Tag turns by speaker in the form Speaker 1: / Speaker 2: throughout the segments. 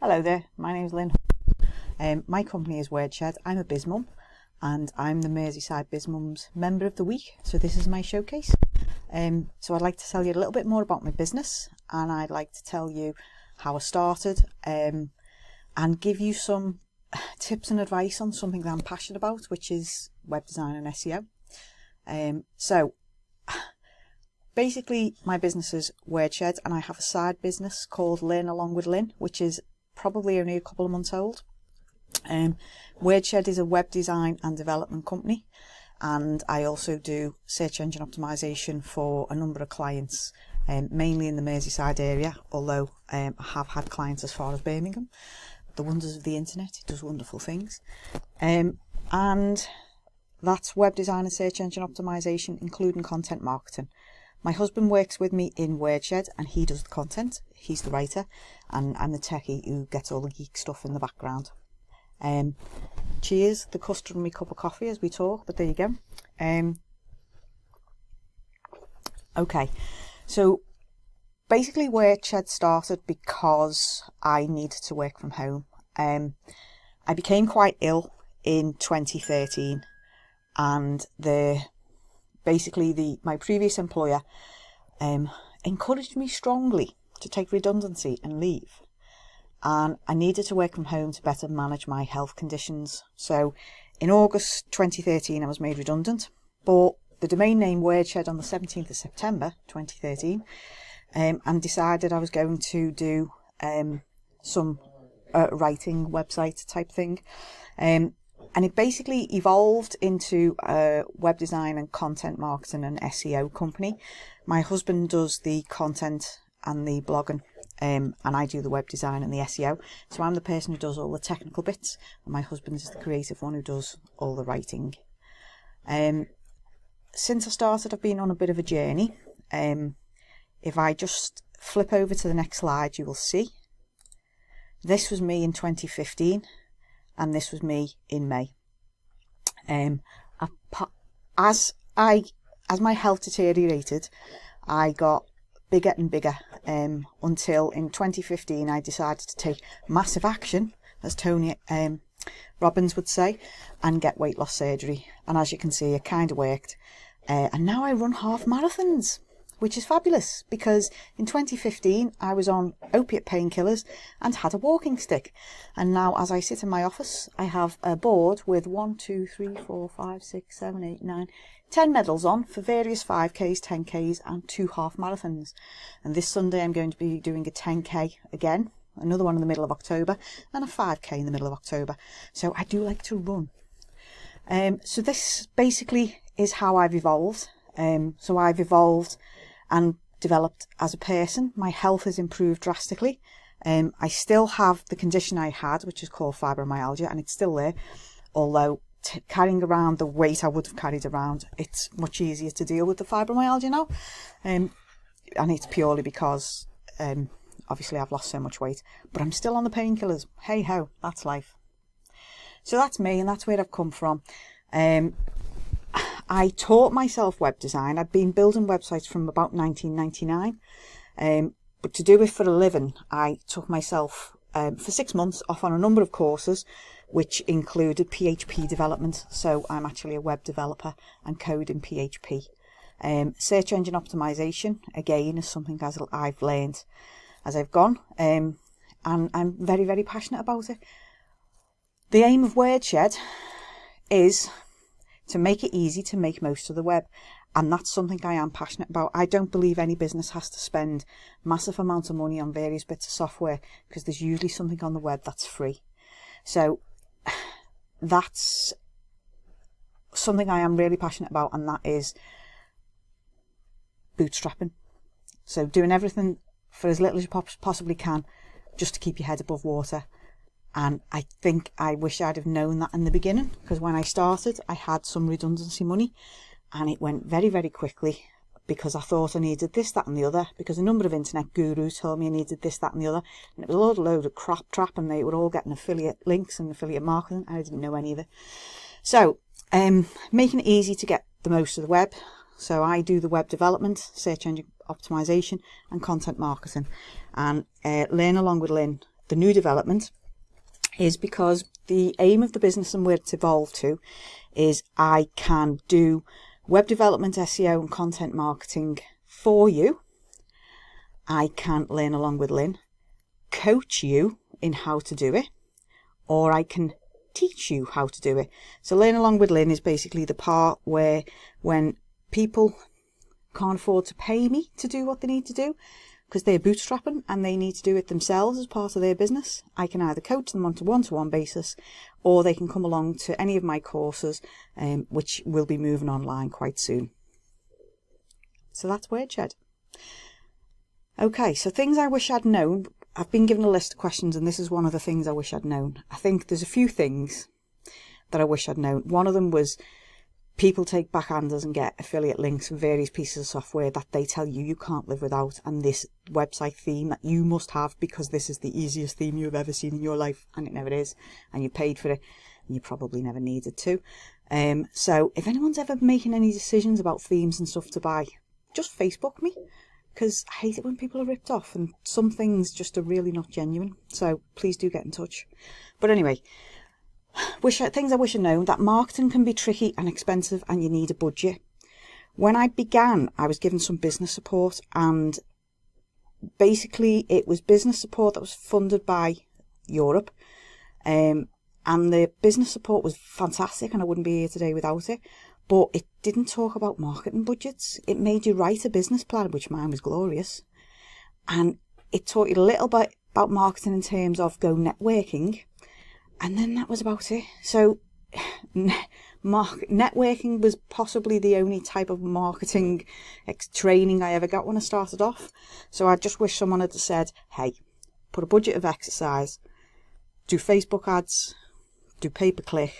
Speaker 1: Hello there, my name is Lynne. My company is Wordshed. I'm a biz mum and I'm the Merseyside Biz Mums Member of the Week, so this is my showcase. So I'd like to tell you a little bit more about my business, and I'd like to tell you how I started and give you some tips and advice on something that I'm passionate about, which is web design and SEO. So basically my business is Wordshed, and I have a side business called Learn Along with Lynne, which is probably only a couple of months old. Wordshed is a web design and development company, and I also do search engine optimization for a number of clients, mainly in the Merseyside area, although I have had clients as far as Birmingham. The wonders of the internet, it does wonderful things. And that's web design and search engine optimization, including content marketing. My husband works with me in Wordshed and he does the content. He's the writer and I'm the techie who gets all the geek stuff in the background. Cheers, the customary cup of coffee as we talk, but there you go. Okay, so basically Wordshed started because I needed to work from home. I became quite ill in 2013 and my previous employer encouraged me strongly to take redundancy and leave, and I needed to work from home to better manage my health conditions. So in August 2013 I was made redundant, bought the domain name Wordshed on the 17th of September 2013 and decided I was going to do some writing website type thing. And it basically evolved into a web design and content marketing and SEO company. My husband does the content and the blogging, and I do the web design and the SEO. So I'm the person who does all the technical bits, and my husband is the creative one who does all the writing. Since I started, I've been on a bit of a journey. If I just flip over to the next slide, you will see. This was me in 2015. And this was me in May. As my health deteriorated, I got bigger and bigger until in 2015 I decided to take massive action, as Tony Robbins would say, and get weight loss surgery. And as you can see, it kind of worked. And now I run half marathons, which is fabulous, because in 2015 I was on opiate painkillers and had a walking stick, and now as I sit in my office I have a board with 1, 2, 3, 4, 5, 6, 7, 8, 9, 10 medals on for various 5Ks, 10Ks and 2 half marathons. And this Sunday I'm going to be doing a 10K again, another one in the middle of October, and a 5K in the middle of October. So I do like to run. So this basically is how I've evolved. So I've evolved and developed as a person. My health has improved drastically. I still have the condition I had, which is called fibromyalgia, and it's still there, although carrying around the weight I would have carried around, it's much easier to deal with the fibromyalgia now, and it's purely because obviously I've lost so much weight, but I'm still on the painkillers. Hey ho, that's life. So that's me, and that's where I've come from. I taught myself web design. I'd been building websites from about 1999, but to do it for a living, I took myself for 6 months off on a number of courses, which included PHP development. So I'm actually a web developer and code in PHP. Search engine optimization, again, is something I've learned as I've gone, and I'm very, very passionate about it. The aim of Wordshed is to make it easy to make most of the web, and that's something I am passionate about. I don't believe any business has to spend massive amounts of money on various bits of software, because there's usually something on the web that's free. So that's something I am really passionate about, and that is bootstrapping. So doing everything for as little as you possibly can, just to keep your head above water. And I think I wish I'd have known that in the beginning, because when I started I had some redundancy money and it went very, very quickly, because I thought I needed this, that and the other, because a number of internet gurus told me I needed this, that and the other, and it was a load of crap, and they were all getting affiliate links and affiliate marketing. I didn't know any of it. So making it easy to get the most of the web. So I do the web development, search engine optimization and content marketing, and Learn Along with Lynne the new development is because the aim of the business and where it's evolved to is I can do web development, SEO and content marketing for you. I can learn along with Lynne, coach you in how to do it, or I can teach you how to do it. So learn along with Lynne is basically the part where when people can't afford to pay me to do what they need to do because they're bootstrapping and they need to do it themselves as part of their business, I can either coach them on a one-to-one basis, or they can come along to any of my courses, which will be moving online quite soon. So that's Wordshed. Okay, so things I wish I'd known. I've been given a list of questions, and this is one of the things I wish I'd known. I think there's a few things that I wish I'd known. One of them was people take backhanders and get affiliate links for various pieces of software that they tell you you can't live without, and this website theme that you must have because this is the easiest theme you've ever seen in your life, and it never is, and you paid for it and you probably never needed to. So if anyone's ever making any decisions about themes and stuff to buy, just Facebook me, because I hate it when people are ripped off, and some things just are really not genuine. So please do get in touch. But anyway, things I wish I'd known: that marketing can be tricky and expensive and you need a budget. When I began, I was given some business support, and basically it was business support that was funded by Europe, and the business support was fantastic and I wouldn't be here today without it, but it didn't talk about marketing budgets. It made you write a business plan, which mine was glorious, and it taught you a little bit about marketing in terms of go networking. And then that was about it. So networking was possibly the only type of marketing training I ever got when I started off. So I just wish someone had said, hey, put a budget of exercise, do Facebook ads, do pay-per-click,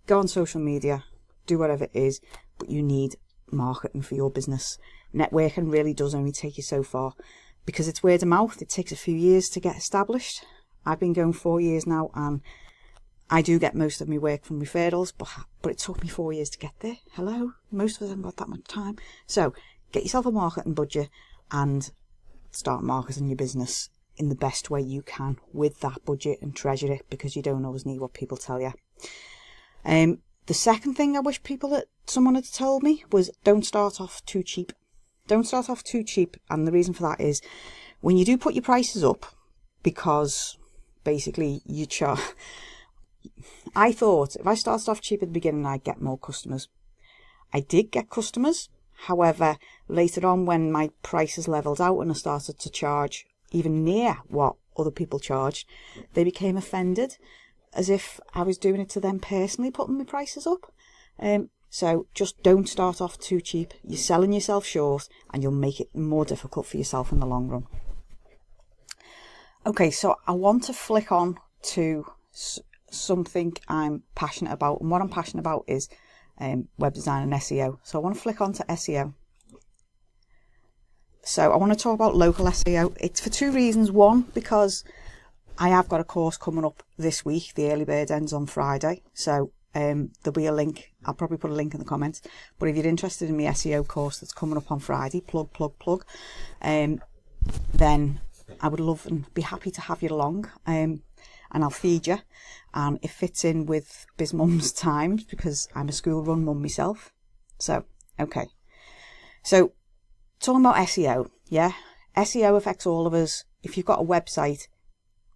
Speaker 1: go on social media, do whatever it is, but you need marketing for your business. Networking really does only take you so far because it's word of mouth. It takes a few years to get established. I've been going 4 years now, and I do get most of my work from referrals, but it took me 4 years to get there. Hello? Most of us haven't got that much time. So get yourself a marketing budget and start marketing your business in the best way you can with that budget, and treasure it, because you don't always need what people tell you. The second thing I wish someone had told me was don't start off too cheap. Don't start off too cheap, and the reason for that is when you do put your prices up, because basically you charge. I thought if I started off cheap at the beginning, I'd get more customers. I did get customers. However, later on when my prices leveled out and I started to charge even near what other people charged, they became offended, as if I was doing it to them personally, putting my prices up. So just don't start off too cheap. You're selling yourself short and you'll make it more difficult for yourself in the long run. Okay, so I want to flick on to something I'm passionate about, and what I'm passionate about is web design and SEO. So I want to flick on to SEO. So I want to talk about local SEO. It's for two reasons. One, because I have got a course coming up this week. The early bird ends on Friday, so there'll be a link. I'll probably put a link in the comments. But if you're interested in my SEO course that's coming up on Friday, plug, then I would love and be happy to have you along, and I'll feed you, and it fits in with Biz Mums times because I'm a school run mum myself. So, okay. So, talking about SEO, yeah? SEO affects all of us. If you've got a website,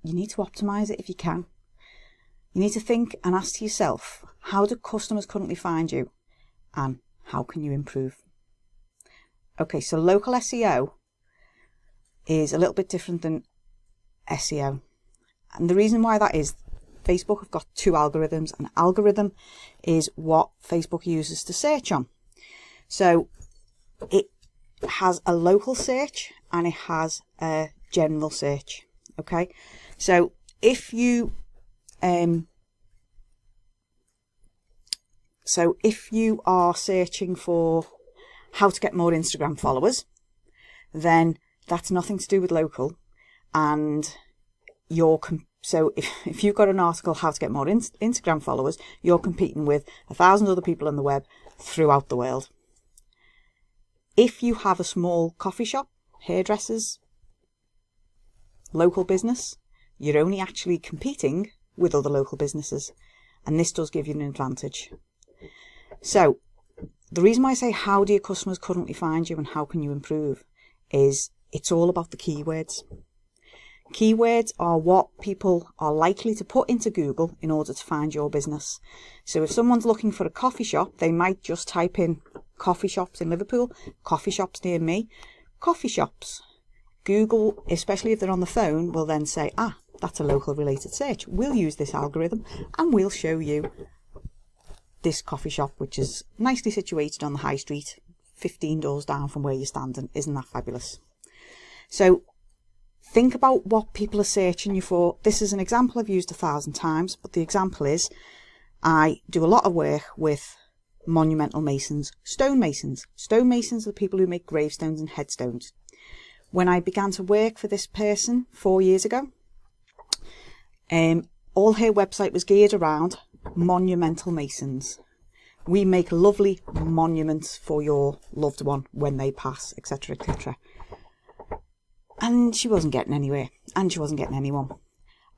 Speaker 1: you need to optimize it if you can. You need to think and ask yourself, how do customers currently find you, and how can you improve? Okay, so local SEO is a little bit different than SEO. And the reason why that is, Facebook have got two algorithms. An algorithm is what Facebook uses to search on. So it has a local search and it has a general search. Okay, so if you are searching for how to get more Instagram followers, then that's nothing to do with local, and so if you've got an article how to get more Instagram followers, you're competing with 1,000 other people on the web throughout the world. If you have a small coffee shop, hairdressers, local business, you're only actually competing with other local businesses, and this does give you an advantage. So the reason why I say how do your customers currently find you and how can you improve is it's all about the keywords. Keywords are what people are likely to put into Google in order to find your business. So if someone's looking for a coffee shop, they might just type in coffee shops in Liverpool, coffee shops near me, coffee shops. Google, especially if they're on the phone, will then say, that's a local related search. We'll use this algorithm and we'll show you this coffee shop, which is nicely situated on the high street, 15 doors down from where you're standing. Isn't that fabulous? So think about what people are searching you for. This is an example I've used 1,000 times, but the example is I do a lot of work with monumental masons, stone masons. Stone masons are the people who make gravestones and headstones. When I began to work for this person 4 years ago, all her website was geared around monumental masons. We make lovely monuments for your loved one when they pass, etc., etc. And she wasn't getting anywhere, and she wasn't getting anyone.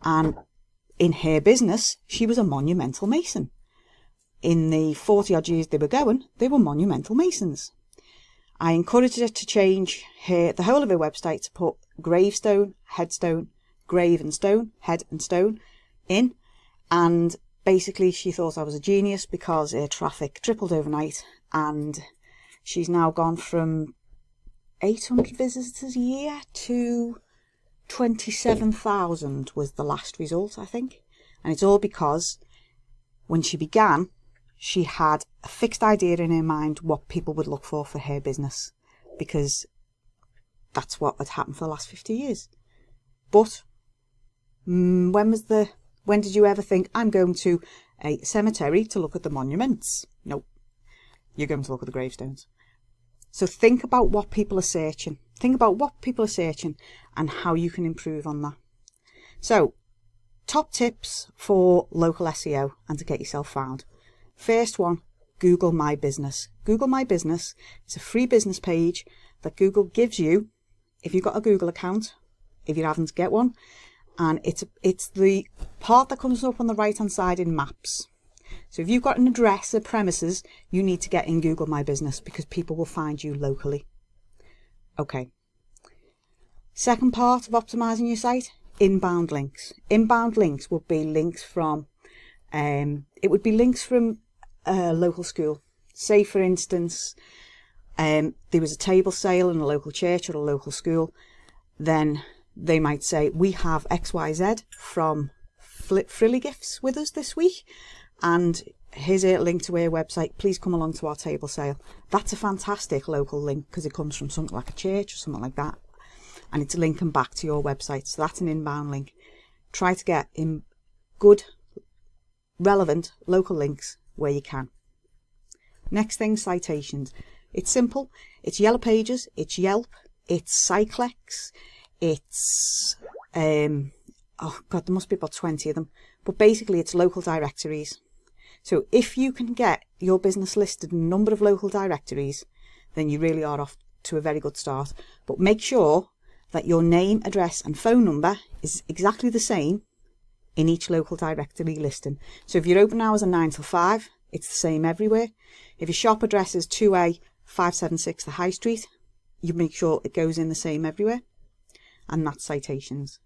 Speaker 1: And in her business, she was a monumental mason. In the 40 odd years they were going, they were monumental masons. I encouraged her to change the whole of her website to put gravestone, headstone, grave and stone, head and stone in. And basically she thought I was a genius because her traffic tripled overnight, and she's now gone from 800 visitors a year to 27,000 was the last result, I think. And it's all because when she began, she had a fixed idea in her mind what people would look for her business, because that's what had happened for the last 50 years. But when did you ever think, I'm going to a cemetery to look at the monuments? Nope. You're going to look at the gravestones. So think about what people are searching. Think about what people are searching and how you can improve on that. So, top tips for local SEO and to get yourself found. First one, Google My Business. Google My Business is a free business page that Google gives you if you've got a Google account. If you haven't, get one. And it's the part that comes up on the right hand side in maps. So if you've got an address, a premises, you need to get in Google My Business because people will find you locally. Okay. Second part of optimizing your site, inbound links. Inbound links would be links from, a local school. Say for instance, there was a table sale in a local church or a local school. Then they might say, we have XYZ from Frilly Gifts with us this week, and here's a link to our website. Please come along to our table sale. That's a fantastic local link because it comes from something like a church or something like that, and it's linking back to your website. So that's an inbound link. Try to get in good, relevant local links where you can. Next thing, citations. It's simple. It's Yellow Pages, it's Yelp, it's Cyclex, it's oh god, there must be about 20 of them, but basically it's local directories. So if you can get your business listed in a number of local directories, then you really are off to a very good start. But make sure that your name, address and phone number is exactly the same in each local directory listing. So if your open hours are 9 till 5, it's the same everywhere. If your shop address is 2A 576 the High Street, you make sure it goes in the same everywhere. And that's citations.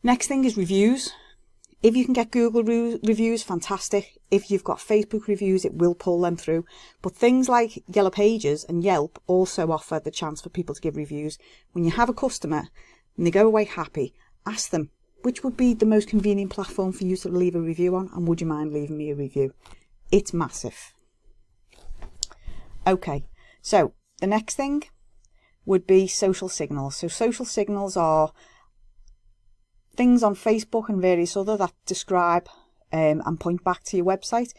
Speaker 1: Next thing is reviews. If you can get Google reviews, fantastic. If you've got Facebook reviews, it will pull them through. But things like Yellow Pages and Yelp also offer the chance for people to give reviews. When you have a customer and they go away happy, ask them, which would be the most convenient platform for you to leave a review on, and would you mind leaving me a review? It's massive. Okay, so the next thing would be social signals. So social signals are things on Facebook and various other that describe and point back to your website.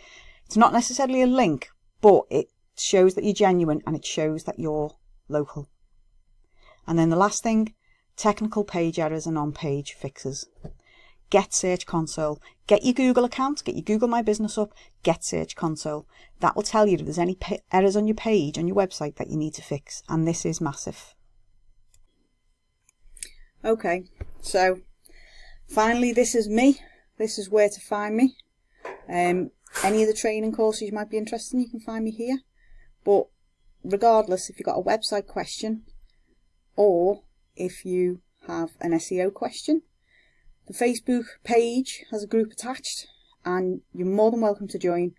Speaker 1: It's not necessarily a link, but it shows that you're genuine and it shows that you're local. And then the last thing, technical page errors and on-page fixes. Get Search Console. Get your Google account, get your Google My Business up, get Search Console. That will tell you if there's any errors on your page, on your website that you need to fix. And this is massive. Okay, So finally, this is me. This is where to find me. Any of the training courses you might be interested in, you can find me here. But regardless, if you've got a website question or if you have an SEO question, the Facebook page has a group attached and you're more than welcome to join,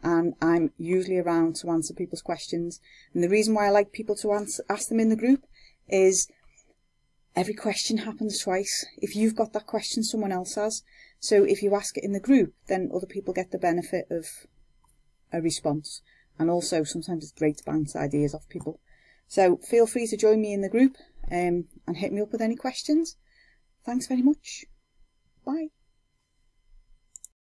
Speaker 1: and I'm usually around to answer people's questions. And the reason why I like people to ask them in the group is every question happens twice. If you've got that question, someone else has. So if you ask it in the group, then other people get the benefit of a response. And also sometimes it's great to bounce ideas off people. So feel free to join me in the group and hit me up with any questions. Thanks very much. Bye.